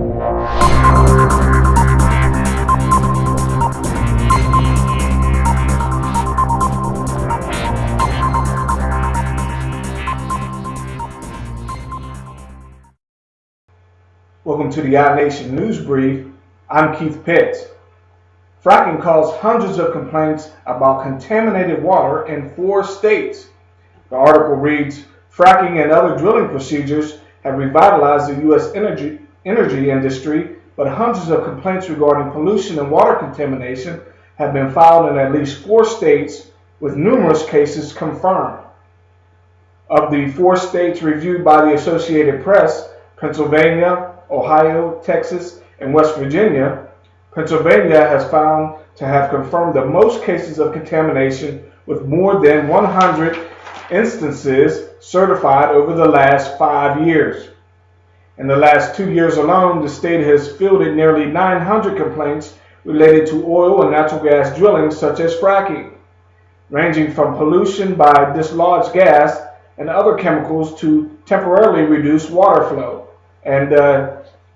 Welcome to the iNation News Brief. I'm Keith Pitts. Fracking caused hundreds of complaints about contaminated water in 4 states. The article reads, fracking and other drilling procedures have revitalized the U.S. energy industry, but hundreds of complaints regarding pollution and water contamination have been filed in at least 4 states, with numerous cases confirmed. Of the 4 states reviewed by the Associated Press, Pennsylvania, Ohio, Texas, and West Virginia, Pennsylvania has found to have confirmed the most cases of contamination, with more than 100 instances certified over the last 5 years. In the last 2 years alone, the state has fielded nearly 900 complaints related to oil and natural gas drilling, such as fracking, ranging from pollution by dislodged gas and other chemicals to temporarily reduce water flow. And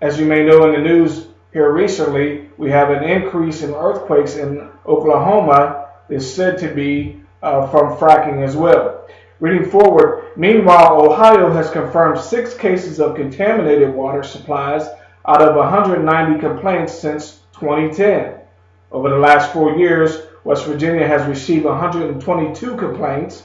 as you may know in the news here recently, we have an increase in earthquakes in Oklahoma is said to be from fracking as well. Reading forward, meanwhile, Ohio has confirmed 6 cases of contaminated water supplies out of 190 complaints since 2010. Over the last 4 years, West Virginia has received 122 complaints,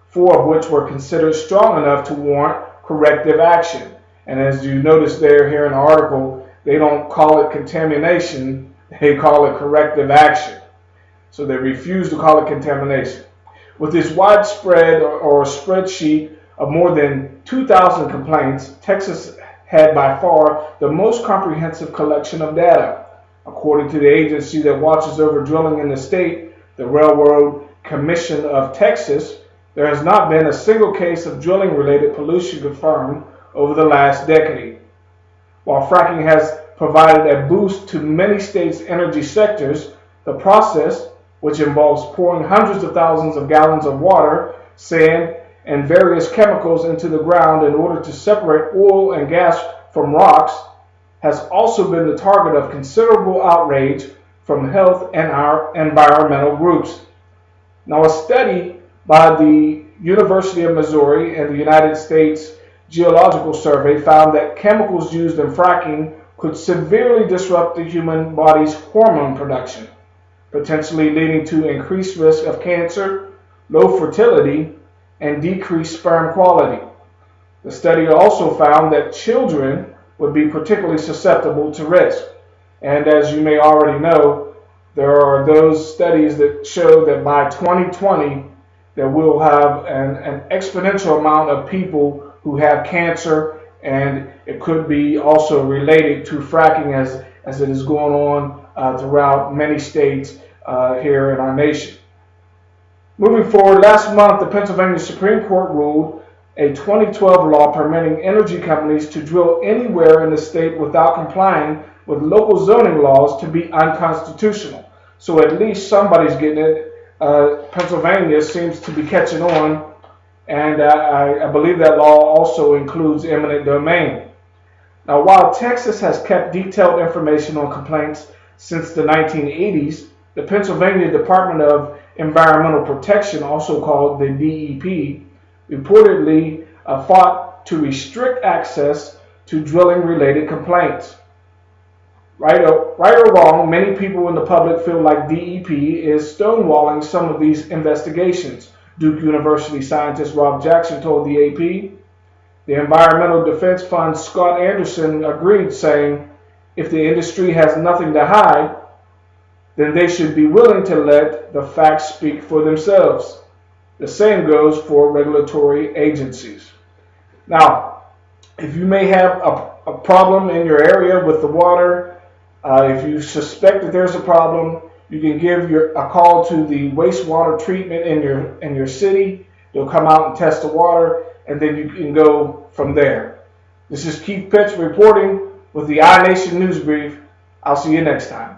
4 of which were considered strong enough to warrant corrective action. And as you notice here in the article, they don't call it contamination, they call it corrective action. So they refuse to call it contamination. With this widespread or spreadsheet of more than 2,000 complaints, Texas had by far the most comprehensive collection of data. According to the agency that watches over drilling in the state, the Railroad Commission of Texas, there has not been a single case of drilling-related pollution confirmed over the last decade. While fracking has provided a boost to many states' energy sectors, the process, which involves pouring hundreds of thousands of gallons of water, sand, and various chemicals into the ground in order to separate oil and gas from rocks, has also been the target of considerable outrage from health and our environmental groups. Now, a study by the University of Missouri and the United States Geological Survey found that chemicals used in fracking could severely disrupt the human body's hormone production, potentially leading to increased risk of cancer, low fertility, and decreased sperm quality. The study also found that children would be particularly susceptible to risk. And as you may already know, there are those studies that show that by 2020, that we'll have an exponential amount of people who have cancer, and it could be also related to fracking as it is going on throughout many states here in our nation. Moving forward, last month the Pennsylvania Supreme Court ruled a 2012 law permitting energy companies to drill anywhere in the state without complying with local zoning laws to be unconstitutional. So at least somebody's getting it. Pennsylvania seems to be catching on, and I believe that law also includes eminent domain. Now, while Texas has kept detailed information on complaints since the 1980s, the Pennsylvania Department of Environmental Protection, also called the DEP, reportedly fought to restrict access to drilling-related complaints. Right or wrong, many people in the public feel like DEP is stonewalling some of these investigations. Duke University scientist Rob Jackson told the AP. The Environmental Defense Fund's Scott Anderson agreed, saying, if the industry has nothing to hide, then they should be willing to let the facts speak for themselves. The same goes for regulatory agencies. Now, if you may have a problem in your area with the water, if you suspect that there's a problem, you can give a call to the wastewater treatment in your city. They'll come out and test the water, and then you can go from there. This is Keith Pitts reporting with the iNation News Brief. I'll see you next time.